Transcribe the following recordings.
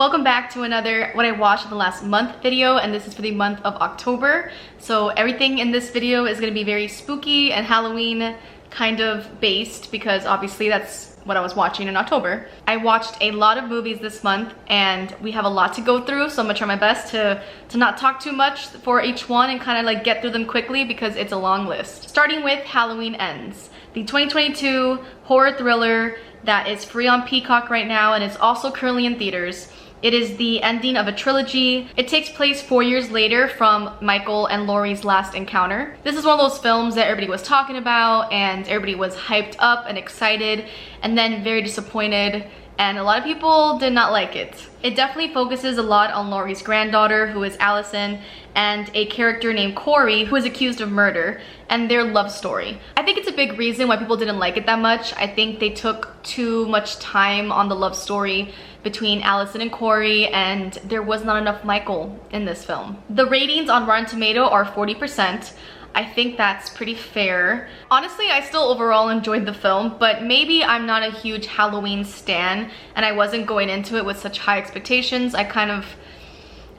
Welcome back to another what I watched in the last month video, and this is for the month of October. So everything in this video is going to be very spooky and Halloween kind of based because obviously that's what I was watching in October. I watched a lot of movies this month and we have a lot to go through, so I'm gonna try my best to not talk too much for each one and kind of like get through them quickly because it's a long list. Starting with Halloween Ends, the 2022 horror thriller that is free on Peacock right now and is also currently in theaters. It is the ending of a trilogy. It takes place 4 years later from Michael and Laurie's last encounter. This is one of those films that everybody was talking about and everybody was hyped up and excited and then very disappointed, and a lot of people did not like it. It definitely focuses a lot on Laurie's granddaughter, who is Allison, and a character named Corey, who is accused of murder, and their love story. I think it's a big reason why people didn't like it that much. I think they took too much time on the love story between Allison and Corey, and there was not enough Michael in this film. The ratings on Rotten Tomato are 40%. I think that's pretty fair. Honestly, I still overall enjoyed the film, but maybe I'm not a huge Halloween stan and I wasn't going into it with such high expectations. I kind of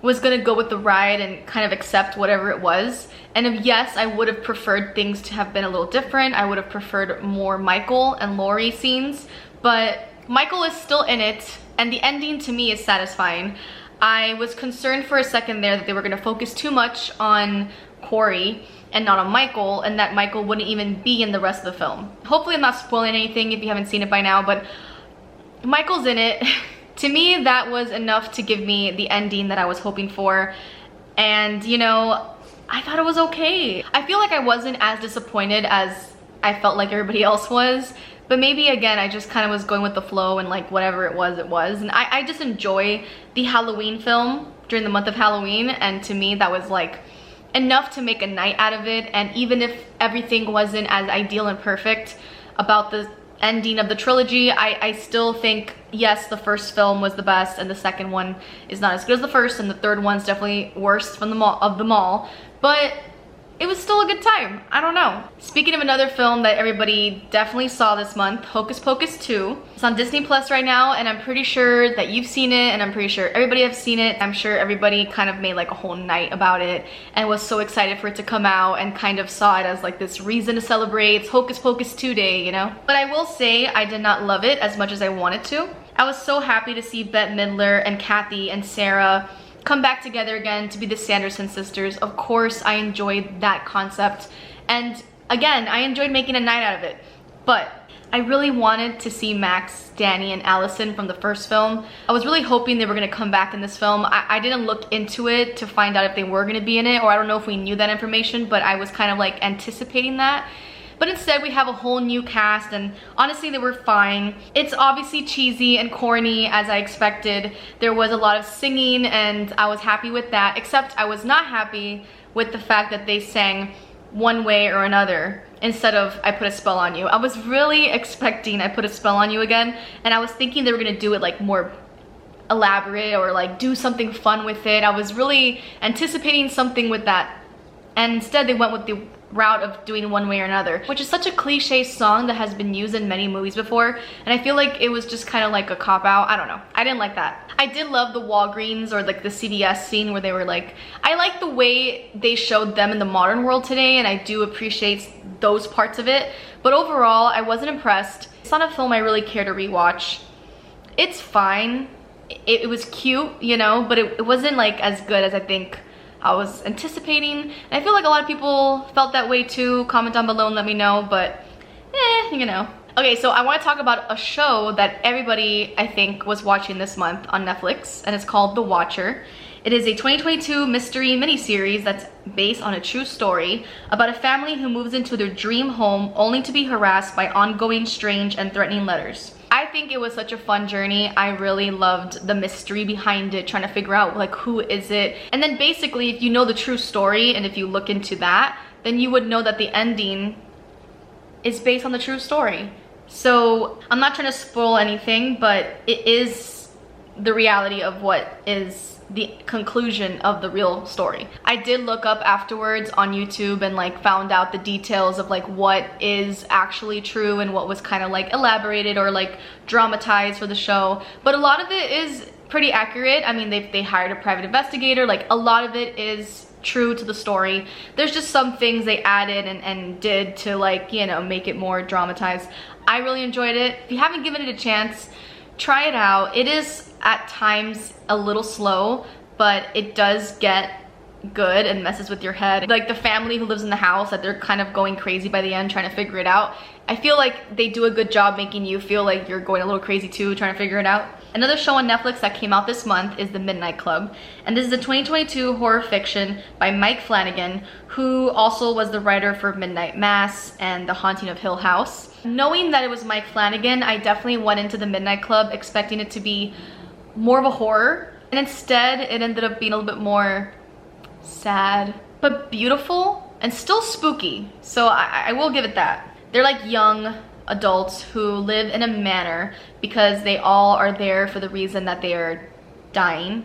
was gonna go with the ride and kind of accept whatever it was. And if yes, I would have preferred things to have been a little different. I would have preferred more Michael and Laurie scenes, but Michael is still in it and the ending to me is satisfying. I was concerned for a second there that they were gonna focus too much on Corey and not on Michael, and that Michael wouldn't even be in the rest of the film. Hopefully I'm not spoiling anything if you haven't seen it by now, but Michael's in it. To me, that was enough to give me the ending that I was hoping for, and you know, I thought it was okay. I feel like I wasn't as disappointed as I felt like everybody else was, but maybe again, I just kind of was going with the flow and like whatever it was, and I just enjoy the Halloween film during the month of Halloween, and to me that was like enough to make a night out of it. And even if everything wasn't as ideal and perfect about the ending of the trilogy, I still think yes, the first film was the best and the second one is not as good as the first, and the third one's definitely worse from them all, but it was still a good time. I don't know. Speaking of another film that everybody definitely saw this month, Hocus Pocus 2. It's on Disney Plus right now, and I'm pretty sure that you've seen it, and I'm pretty sure everybody has seen it. I'm sure everybody kind of made like a whole night about it and was so excited for it to come out and kind of saw it as like this reason to celebrate. It's Hocus Pocus 2 day, you know? But I will say I did not love it as much as I wanted to. I was so happy to see Bette Midler and Kathy and Sarah come back together again to be the Sanderson sisters. Of course, I enjoyed that concept. And again, I enjoyed making a night out of it. But I really wanted to see Max, Danny, and Allison from the first film. I was really hoping they were gonna come back in this film. I didn't look into it to find out if they were gonna be in it, or I don't know if we knew that information, but I was kind of like anticipating that. But instead we have a whole new cast, and honestly they were fine. It's obviously cheesy and corny as I expected. There was a lot of singing and I was happy with that, except I was not happy with the fact that they sang One Way or Another instead of I Put a Spell on You. I was really expecting I Put a Spell on You again, and I was thinking they were gonna do it like more elaborate or like do something fun with it. I was really anticipating something with that, and instead they went with the route of doing One Way or Another, which is such a cliche song that has been used in many movies before, and I feel like it was just kind of like a cop-out. I don't know. I didn't like that. I did love the Walgreens or like the CVS scene where they were like, I like the way they showed them in the modern world today, and I do appreciate those parts of it, but overall I wasn't impressed. It's not a film I really care to rewatch. It's fine. It was cute, you know, but it wasn't like as good as I think I was anticipating, and I feel like a lot of people felt that way too. Comment down below and let me know, but you know. Okay, so I want to talk about a show that everybody I think was watching this month on Netflix, and it's called The Watcher. It is a 2022 mystery miniseries that's based on a true story about a family who moves into their dream home only to be harassed by ongoing strange and threatening letters. I think it was such a fun journey. I really loved the mystery behind it, trying to figure out like who is it. And then basically if you know the true story and if you look into that, then you would know that the ending is based on the true story. So I'm not trying to spoil anything, but it is the reality of what is the conclusion of the real story. I did look up afterwards on YouTube and like found out the details of like what is actually true and what was kind of like elaborated or like dramatized for the show, but a lot of it is pretty accurate. I mean, they hired a private investigator. Like, a lot of it is true to the story. There's just some things they added and did to, like, you know, make it more dramatized. I really enjoyed it. If you haven't given it a chance, try it out. It is at times a little slow, but it does get good and messes with your head. Like the family who lives in the house, that they're kind of going crazy by the end trying to figure it out. I feel like they do a good job making you feel like you're going a little crazy too, trying to figure it out. Another show on Netflix that came out this month is The Midnight Club, and this is a 2022 horror fiction by Mike Flanagan, who also was the writer for Midnight Mass and The Haunting of Hill House. Knowing that it was Mike Flanagan, I definitely went into The Midnight Club expecting it to be more of a horror, and instead it ended up being a little bit more sad but beautiful and still spooky, so I will give it that. They're like young adults who live in a manor because they all are there for the reason that they are dying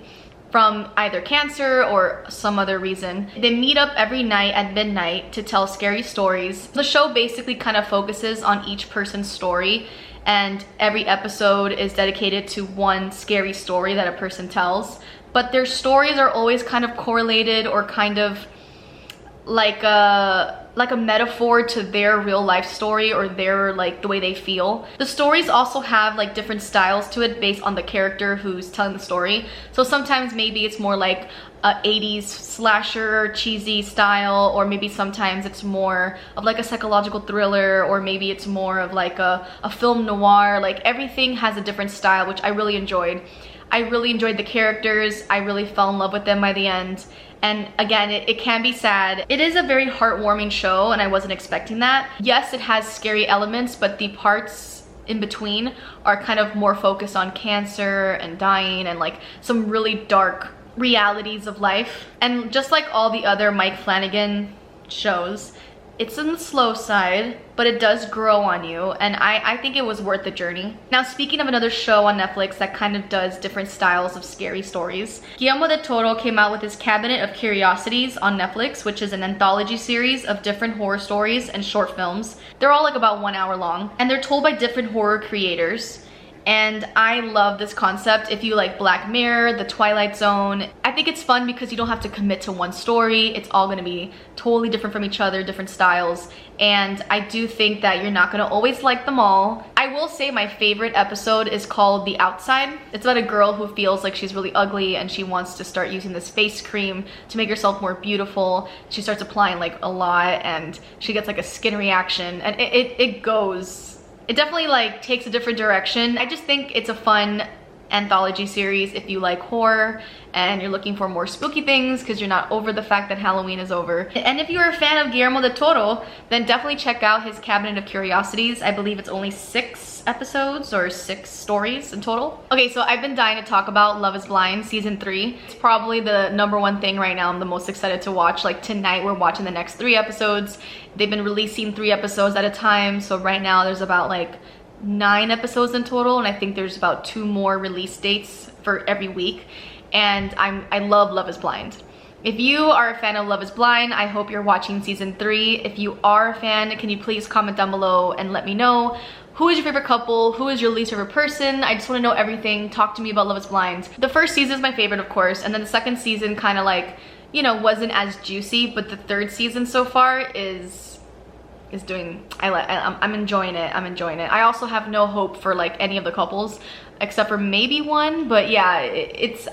from either cancer or some other reason. They meet up every night at midnight to tell scary stories. The show basically kind of focuses on each person's story, and every episode is dedicated to one scary story that a person tells. But their stories are always kind of correlated or kind of like a metaphor to their real life story or their, like, the way they feel. The stories also have like different styles to it based on the character who's telling the story. So sometimes maybe it's more like a 80s slasher cheesy style, or maybe sometimes it's more of like a psychological thriller, or maybe it's more of like a film noir. Like, everything has a different style, which I really enjoyed. I really enjoyed the characters. I really fell in love with them by the end. And again, it can be sad. It is a very heartwarming show, and I wasn't expecting that. Yes, it has scary elements, but the parts in between are kind of more focused on cancer and dying and like some really dark realities of life. And just like all the other Mike Flanagan shows, it's on the slow side, but it does grow on you, and I think it was worth the journey. Now, speaking of another show on Netflix that kind of does different styles of scary stories, Guillermo del Toro came out with his Cabinet of Curiosities on Netflix, which is an anthology series of different horror stories and short films. They're all like about 1 hour long, and they're told by different horror creators. And I love this concept. If you like Black Mirror, The Twilight Zone, I think it's fun because you don't have to commit to one story. It's all gonna be totally different from each other, different styles. And I do think that you're not gonna always like them all. I will say my favorite episode is called The Outside. It's about a girl who feels like she's really ugly and she wants to start using this face cream to make herself more beautiful. She starts applying like a lot and she gets like a skin reaction, and it definitely like takes a different direction. I just think it's a fun anthology series if you like horror and you're looking for more spooky things because you're not over the fact that Halloween is over. And if you're a fan of Guillermo del Toro, then definitely check out his Cabinet of Curiosities. I believe it's only 6 episodes or 6 stories in total. Okay, so I've been dying to talk about Love is Blind season 3. It's probably the #1 thing right now I'm the most excited to watch. Like tonight we're watching the next 3 episodes. They've been releasing 3 episodes at a time, so right now there's about like 9 episodes in total, and I think there's about 2 more release dates for every week. And I love Love is Blind. If you are a fan of Love is Blind, I hope you're watching season 3. If you are a fan, can you please comment down below and let me know who is your favorite couple, who is your least favorite person. I just want to know everything. Talk to me about Love is Blind. The first season is my favorite, of course, and then the second season kind of like, you know, wasn't as juicy, but the third season so far is doing, I'm enjoying it. I'm enjoying it. I also have no hope for like any of the couples except for maybe one, but yeah,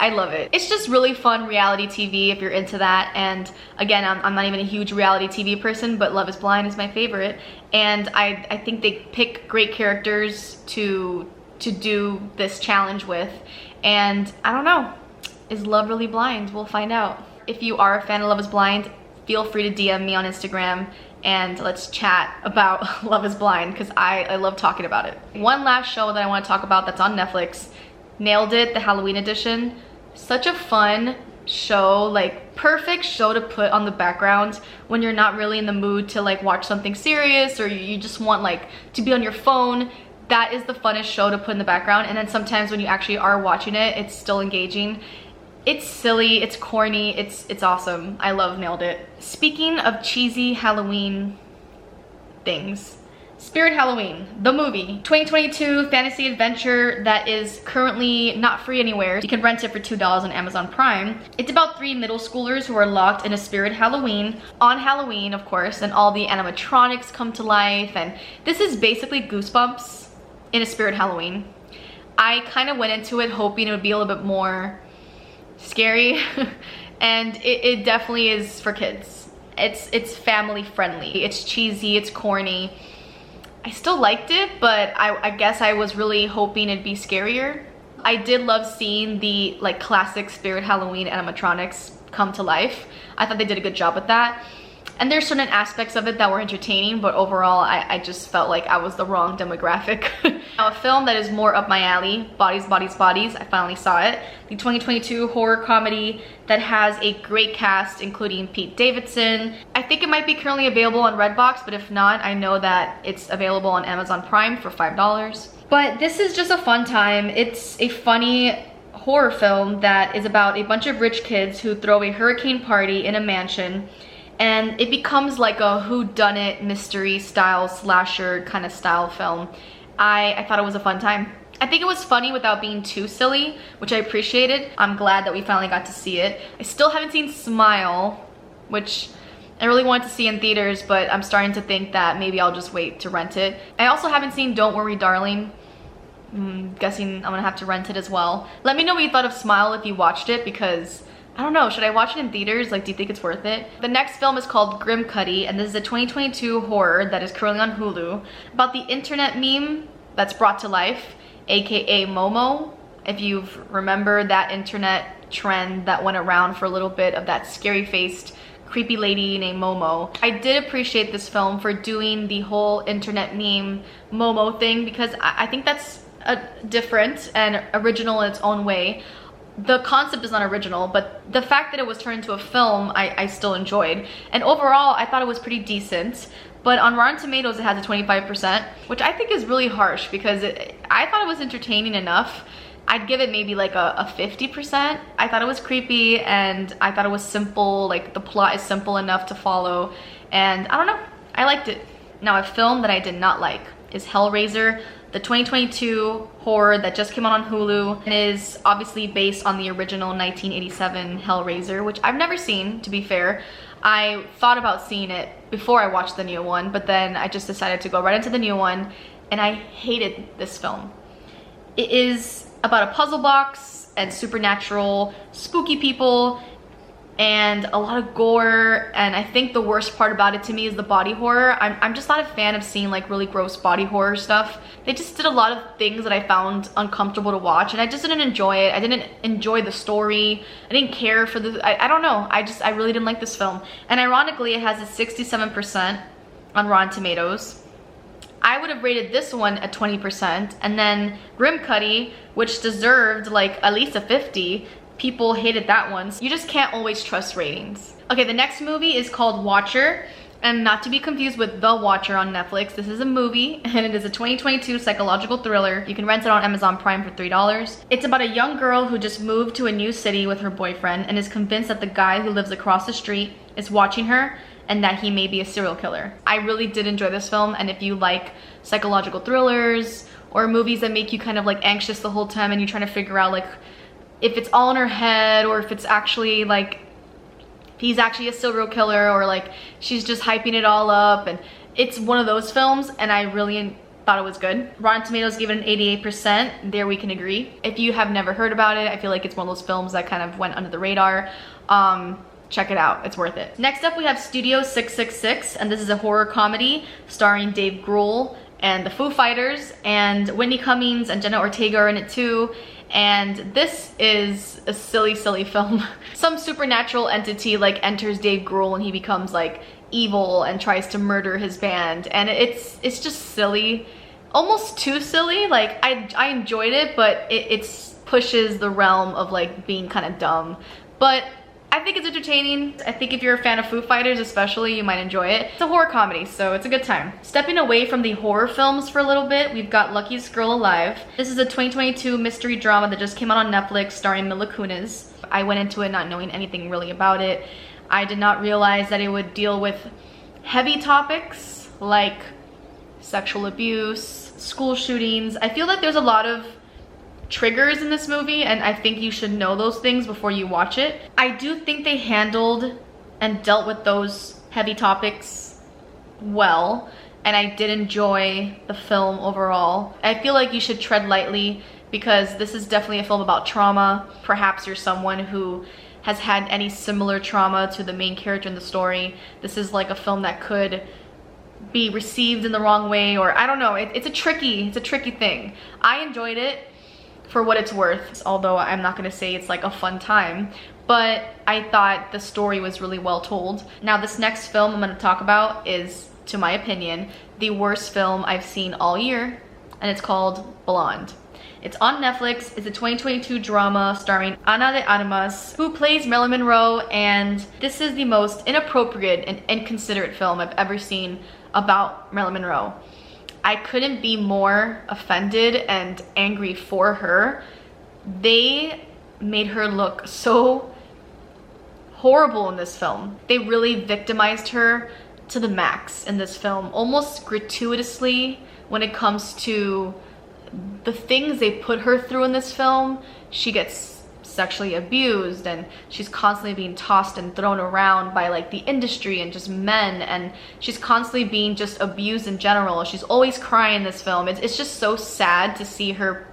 I love it. It's just really fun reality TV if you're into that. And again, I'm not even a huge reality TV person, but Love is Blind is my favorite. And I think they pick great characters to do this challenge with. And I don't know, is love really blind? We'll find out. If you are a fan of Love is Blind, feel free to DM me on Instagram and let's chat about Love is Blind because I love talking about it. One last show that I want to talk about that's on Netflix, Nailed It, the Halloween edition. Such a fun show, like perfect show to put on the background when you're not really in the mood to like watch something serious, or you just want like to be on your phone. That is the funnest show to put in the background. And then sometimes when you actually are watching it, it's still engaging. It's silly, it's corny, it's awesome. I love Nailed It. Speaking of cheesy Halloween things, Spirit Halloween, the movie. 2022 fantasy adventure that is currently not free anywhere. You can rent it for $2 on Amazon Prime. It's about 3 middle schoolers who are locked in a Spirit Halloween on Halloween, of course, and all the animatronics come to life. And this is basically Goosebumps in a Spirit Halloween. I kind of went into it hoping it would be a little bit more scary and it definitely is for kids. It's family friendly. It's cheesy, it's corny. I still liked it, but I guess I was really hoping it'd be scarier. I did love seeing the like classic Spirit Halloween animatronics come to life. I thought they did a good job with that. And there's certain aspects of it that were entertaining, but overall I just felt like I was the wrong demographic. Now, a film that is more up my alley, Bodies, Bodies, Bodies, I finally saw it. The 2022 horror comedy that has a great cast, including Pete Davidson. I think it might be currently available on Redbox, but if not, I know that it's available on Amazon Prime for $5. But this is just a fun time. It's a funny horror film that is about a bunch of rich kids who throw a hurricane party in a mansion, and it becomes like a whodunit mystery style slasher kind of style film. I thought it was a fun time. I think it was funny without being too silly, which I appreciated. I'm glad that we finally got to see it. I still haven't seen Smile, which I really wanted to see in theaters, but I'm starting to think that maybe I'll just wait to rent it. I also haven't seen Don't Worry Darling. Guessing I'm gonna have to rent it as well. Let me know what you thought of Smile if you watched it, because I don't know, should I watch it in theaters? Like, do you think it's worth it? The next film is called Grimcutty, and this is a 2022 horror that is currently on Hulu about the internet meme that's brought to life, aka Momo. If you remember that internet trend that went around for a little bit of that scary-faced, creepy lady named Momo. I did appreciate this film for doing the whole internet meme Momo thing, because I think that's different and original in its own way. The concept is not original, but the fact that it was turned into a film, I still enjoyed. And overall, I thought it was pretty decent. But on Rotten Tomatoes, it has a 25%, which I think is really harsh, because I thought it was entertaining enough. I'd give it maybe like a 50%. I thought it was creepy, and I thought it was simple. Like, the plot is simple enough to follow. And I don't know, I liked it. Now, a film that I did not like is Hellraiser, the 2022 horror that just came out on Hulu, and is obviously based on the original 1987 Hellraiser, which I've never seen, to be fair. I thought about seeing it before I watched the new one, but then I just decided to go right into the new one, and I hated this film. It is about a puzzle box and supernatural, spooky people, and a lot of gore, and I think the worst part about it to me is the body horror. I'm just not a fan of seeing like really gross body horror stuff. They just did a lot of things that I found uncomfortable to watch, and I just didn't enjoy it. I didn't enjoy the story. I didn't care for the, I don't know. I really didn't like this film. And ironically, it has a 67% on Rotten Tomatoes. I would have rated this one a 20%, and then Grimcutty, which deserved like at least a 50, people hated that one. So you just can't always trust ratings. Okay, the next movie is called Watcher, and not to be confused with The Watcher on Netflix. This is a movie, and it is a 2022 psychological thriller. You can rent it on Amazon Prime for $3. It's about a young girl who just moved to a new city with her boyfriend and is convinced that the guy who lives across the street is watching her and that he may be a serial killer. I really did enjoy this film, and if you like psychological thrillers or movies that make you kind of like anxious the whole time and you're trying to figure out like if it's all in her head or if it's actually like he's actually a serial killer, or like she's just hyping it all up, and it's one of those films, and I really thought it was good. Rotten Tomatoes gave it an 88%. There we can agree. If you have never heard about it, I feel like it's one of those films that kind of went under the radar. Check it out, it's worth it. Next up we have Studio 666, and this is a horror comedy starring Dave Grohl and the Foo Fighters, and Whitney Cummings and Jenna Ortega are in it too. And this is a silly, silly film. Some supernatural entity like enters Dave Grohl, and he becomes like evil and tries to murder his band, and it's just silly, almost too silly. Like I enjoyed it, but it pushes the realm of like being kind of dumb. But I think it's entertaining. I think if you're a fan of Foo Fighters especially, you might enjoy it. It's a horror comedy, so it's a good time. Stepping away from the horror films for a little bit, we've got Luckiest Girl Alive. This is a 2022 mystery drama that just came out on Netflix starring Mila Kunis. I went into it not knowing anything really about it. I did not realize that it would deal with heavy topics like sexual abuse, school shootings. I feel like there's a lot of triggers in this movie, and I think you should know those things before you watch it. I do think they handled and dealt with those heavy topics well, and I did enjoy the film overall. I feel like you should tread lightly because this is definitely a film about trauma. Perhaps you're someone who has had any similar trauma to the main character in the story. This is like a film that could be received in the wrong way, or I don't know. It's a tricky thing. I enjoyed it for what it's worth, although I'm not gonna say it's like a fun time, but I thought the story was really well told. Now this next film I'm gonna talk about is, to my opinion, the worst film I've seen all year, and it's called Blonde. It's on Netflix. It's a 2022 drama starring Ana de Armas, who plays Marilyn Monroe, and this is the most inappropriate and inconsiderate film I've ever seen about Marilyn Monroe. I couldn't be more offended and angry for her. They made her look so horrible in this film. They really victimized her to the max in this film, almost gratuitously when it comes to the things they put her through in this film. She gets sexually abused, and she's constantly being tossed and thrown around by like the industry and just men, and she's constantly being just abused in general. She's always crying in this film. It's just so sad to see her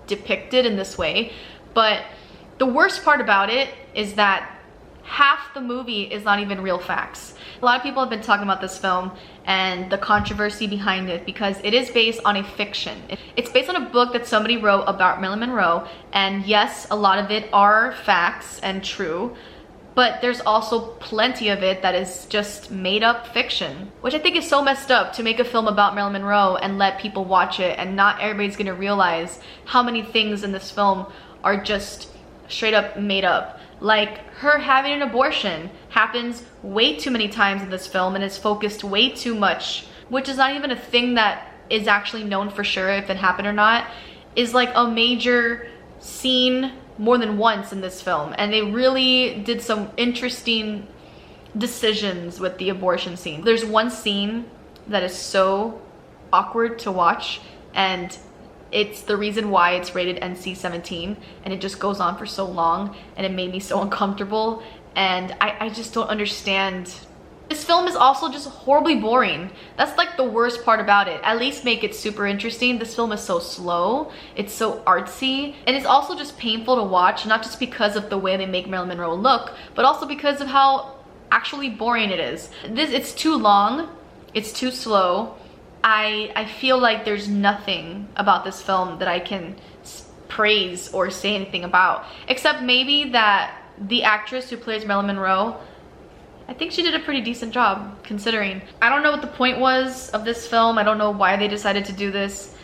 depicted in this way. But the worst part about it is that half the movie is not even real facts. A lot of people have been talking about this film and the controversy behind it because it is based on a fiction. It's based on a book that somebody wrote about Marilyn Monroe, and yes, a lot of it are facts and true, but there's also plenty of it that is just made up fiction, which I think is so messed up to make a film about Marilyn Monroe and let people watch it, and not everybody's gonna realize how many things in this film are just straight up made up. Like her having an abortion happens way too many times in this film and is focused way too much, which is not even a thing that is actually known for sure if it happened or not, is like a major scene more than once in this film. And they really did some interesting decisions with the abortion scene. There's one scene that is so awkward to watch, and it's the reason why it's rated NC-17, and it just goes on for so long, and it made me so uncomfortable, and I just don't understand. This film is also just horribly boring. That's like the worst part about it. At least make it super interesting. This film is so slow, it's so artsy, and it's also just painful to watch, not just because of the way they make Marilyn Monroe look, but also because of how actually boring it is. It's too long, it's too slow. I feel like there's nothing about this film that I can praise or say anything about, except maybe that the actress who plays Marilyn Monroe, I think she did a pretty decent job considering. I don't know what the point was of this film. I don't know why they decided to do this.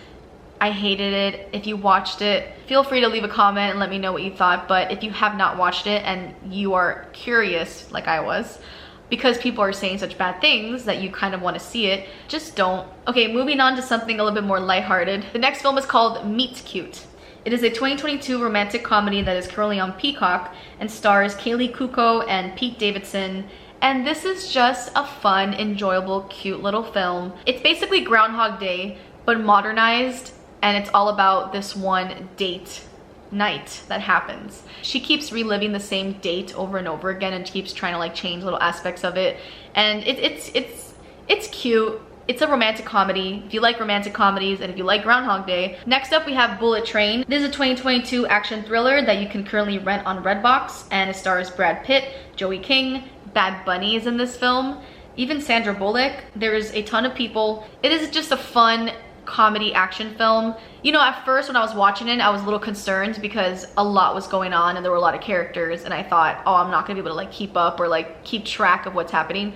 I hated it. If you watched it, feel free to leave a comment and let me know what you thought. But if you have not watched it and you are curious like I was, because people are saying such bad things that you kind of want to see it, just don't. Okay, moving on to something a little bit more lighthearted. The next film is called Meet Cute. It is a 2022 romantic comedy that is currently on Peacock and stars Kaylee Cuoco and Pete Davidson. And this is just a fun, enjoyable, cute little film. It's basically Groundhog Day, but modernized, and it's all about this one date night that happens. She keeps reliving the same date over and over again and keeps trying to like change little aspects of it, and it's cute. It's a romantic comedy if you like romantic comedies and if you like Groundhog Day. Next up we have Bullet Train. This is a 2022 action thriller that you can currently rent on Redbox, and it stars Brad Pitt, Joey King, Bad Bunny is in this film, even Sandra Bullock. There's a ton of people. It is just a fun comedy action film. You know, at first when I was watching it, I was a little concerned because a lot was going on and there were a lot of characters, and I thought, oh, I'm not gonna be able to like keep up or like keep track of what's happening.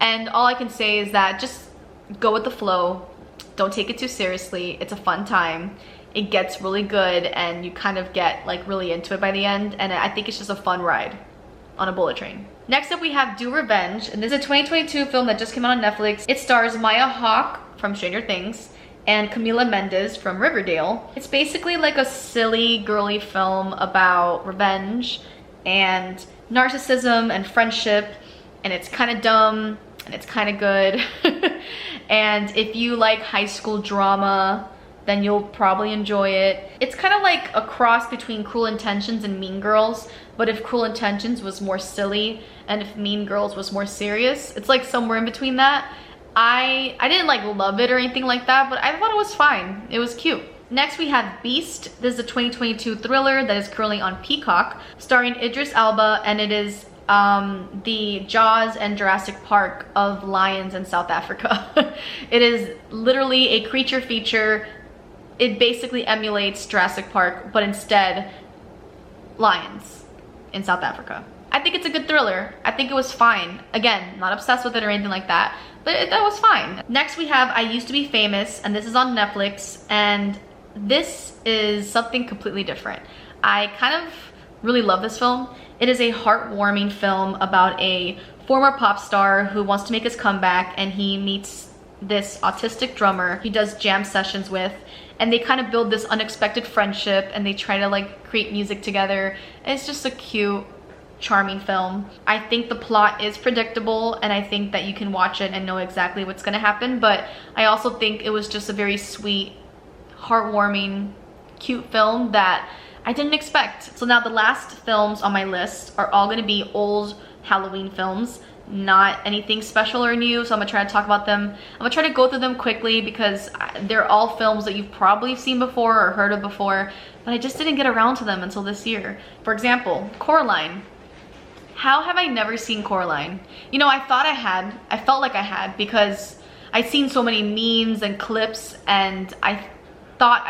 And all I can say is that just go with the flow. Don't take it too seriously. It's a fun time. It gets really good and you kind of get like really into it by the end, and I think it's just a fun ride on a bullet train. Next up we have Do Revenge, and this is a 2022 film that just came out on Netflix. It stars Maya Hawke from Stranger Things and Camila Mendes from Riverdale. It's basically like a silly, girly film about revenge and narcissism and friendship, and it's kind of dumb. and it's kind of good. And if you like high school drama, then you'll probably enjoy it. It's kind of like a cross between Cruel Intentions and Mean Girls, but if Cruel Intentions was more silly and if Mean Girls was more serious, it's like somewhere in between that. I didn't like love it or anything like that, but I thought it was fine. It was cute. Next we have Beast. This is a 2022 thriller that is currently on Peacock, starring Idris Elba, and it is the Jaws and Jurassic Park of lions in South Africa. It is literally a creature feature. It basically emulates Jurassic Park, but instead lions in South Africa. I think it's a good thriller. I think it was fine. Again, not obsessed with it or anything like that, but that was fine. Next we have I Used to Be Famous, and this is on Netflix, and this is something completely different. I kind of really love this film. It is a heartwarming film about a former pop star who wants to make his comeback, and he meets this autistic drummer he does jam sessions with, and they kind of build this unexpected friendship, and they try to like create music together. And it's just a cute, charming film. I think the plot is predictable, and I think that you can watch it and know exactly what's going to happen, but I also think it was just a very sweet, heartwarming, cute film that I didn't expect. So now the last films on my list are all going to be old Halloween films, not anything special or new, so I'm gonna try to talk about them. I'm gonna try to go through them quickly because they're all films that you've probably seen before or heard of before, but I just didn't get around to them until this year. For example, Coraline. How have I never seen Coraline? You know, I thought I had. I felt like I had because I'd seen so many memes and clips, and I thought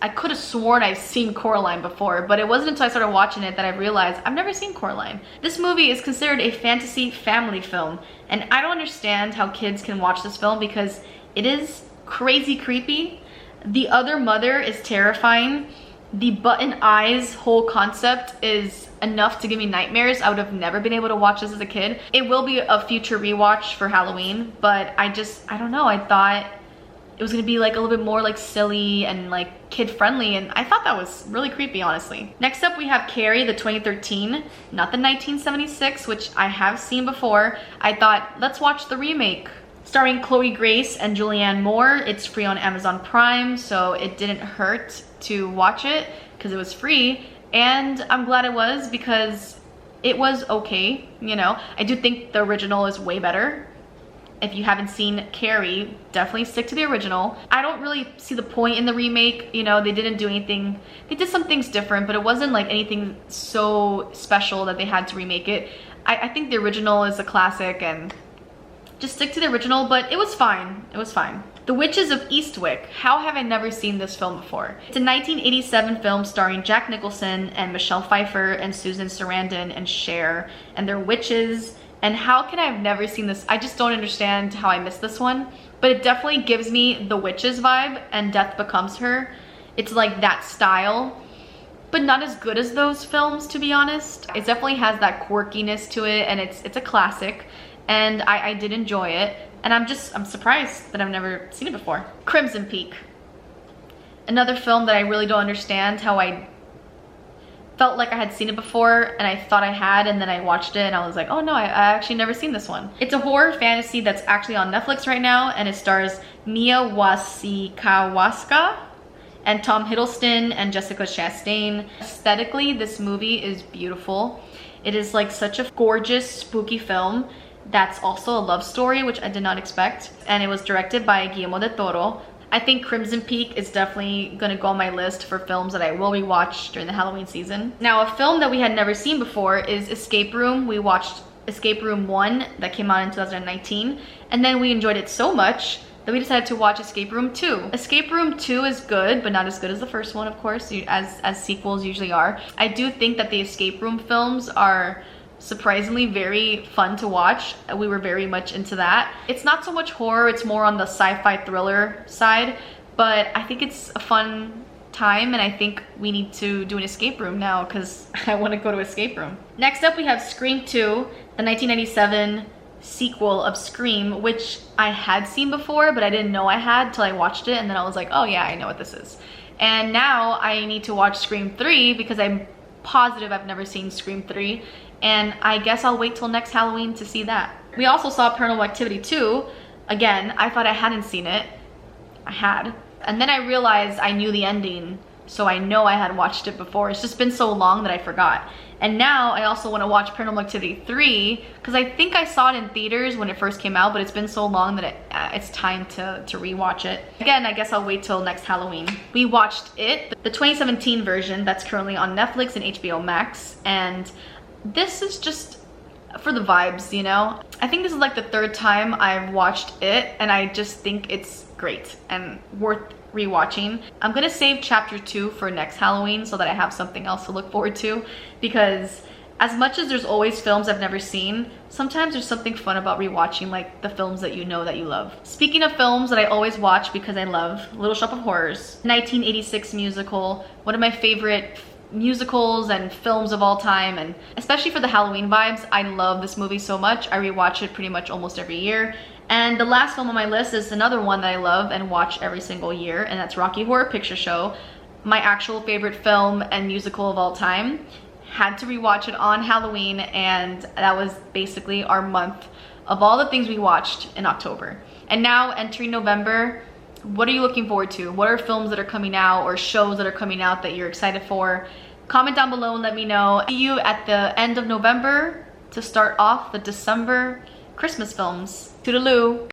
I could have sworn I've seen Coraline before, but it wasn't until I started watching it that I realized I've never seen Coraline. This movie is considered a fantasy family film, and I don't understand how kids can watch this film because it is crazy creepy. The other mother is terrifying. The button eyes whole concept is enough to give me nightmares. I would have never been able to watch this as a kid. It will be a future rewatch for Halloween, but I don't know, I thought it was gonna be like a little bit more like silly and like kid friendly, and I thought that was really creepy, honestly. Next up we have Carrie, the 2013, not the 1976, which I have seen before. I thought, let's watch the remake. Starring Chloe Grace and Julianne Moore. It's free on Amazon Prime, so it didn't hurt to watch it because it was free, and I'm glad it was because it was okay, you know. I do think the original is way better. If you haven't seen Carrie, definitely stick to the original. I don't really see the point in the remake. You know, they didn't do anything. They did some things different, but it wasn't like anything so special that they had to remake it. I think the original is a classic, and just stick to the original, but it was fine. It was fine. The Witches of Eastwick. How have I never seen this film before? It's a 1987 film starring Jack Nicholson and Michelle Pfeiffer and Susan Sarandon and Cher, and they're witches. And how can I have never seen this? I just don't understand how I missed this one. But it definitely gives me the Witches vibe and Death Becomes Her. It's like that style, but not as good as those films, to be honest. It definitely has that quirkiness to it, and it's a classic. And I did enjoy it. And I'm surprised that I've never seen it before. Crimson Peak. Another film that I really don't understand how I felt like I had seen it before, and I thought I had, and then I watched it and I was like, oh no, I actually never seen this one. It's a horror fantasy that's actually on Netflix right now, and it stars Mia Wasikowska and Tom Hiddleston and Jessica Chastain. Aesthetically, this movie is beautiful. It is like such a gorgeous, spooky film that's also a love story, which I did not expect, and it was directed by Guillermo del Toro. I think Crimson Peak is definitely gonna go on my list for films that I will rewatch during the Halloween season. Now, a film that we had never seen before is Escape Room. We watched Escape Room 1 that came out in 2019, and then we enjoyed it so much that we decided to watch Escape Room 2. Escape Room 2 is good, but not as good as the first one, of course, as sequels usually are. I do think that the Escape Room films are surprisingly very fun to watch. We were very much into that. It's not so much horror, it's more on the sci-fi thriller side, but I think it's a fun time, and I think we need to do an escape room now because I want to go to escape room. Next up we have Scream 2, the 1997 sequel of Scream, which I had seen before, but I didn't know I had till I watched it, and then I was like, oh yeah, I know what this is. And now I need to watch Scream 3 because I'm positive I've never seen Scream 3, and I guess I'll wait till next Halloween to see that. We also saw Paranormal Activity 2. Again, I thought I hadn't seen it. I had. And then I realized I knew the ending, so I know I had watched it before. It's just been so long that I forgot. And now I also want to watch Paranormal Activity 3 because I think I saw it in theaters when it first came out, but it's been so long that it's time to rewatch it. Again, I guess I'll wait till next Halloween. We watched it, the 2017 version that's currently on Netflix and HBO Max, and this is just for the vibes, you know? I think this is like the third time I've watched it, and I just think it's great and worth rewatching. I'm gonna save chapter 2 for next Halloween so that I have something else to look forward to, because as much as there's always films I've never seen, sometimes there's something fun about rewatching like the films that you know that you love. Speaking of films that I always watch because I love, Little Shop of Horrors, 1986 musical, one of my favorite musicals and films of all time, and especially for the Halloween vibes, I love this movie so much. I rewatch it pretty much almost every year. And the last film on my list is another one that I love and watch every single year, and that's Rocky Horror Picture Show, my actual favorite film and musical of all time. Had to rewatch it on Halloween, and that was basically our month of all the things we watched in October. And now entering November, what are you looking forward to? What are films that are coming out or shows that are coming out that you're excited for? Comment down below and let me know. See you at the end of November to start off the December Christmas films. Toodaloo!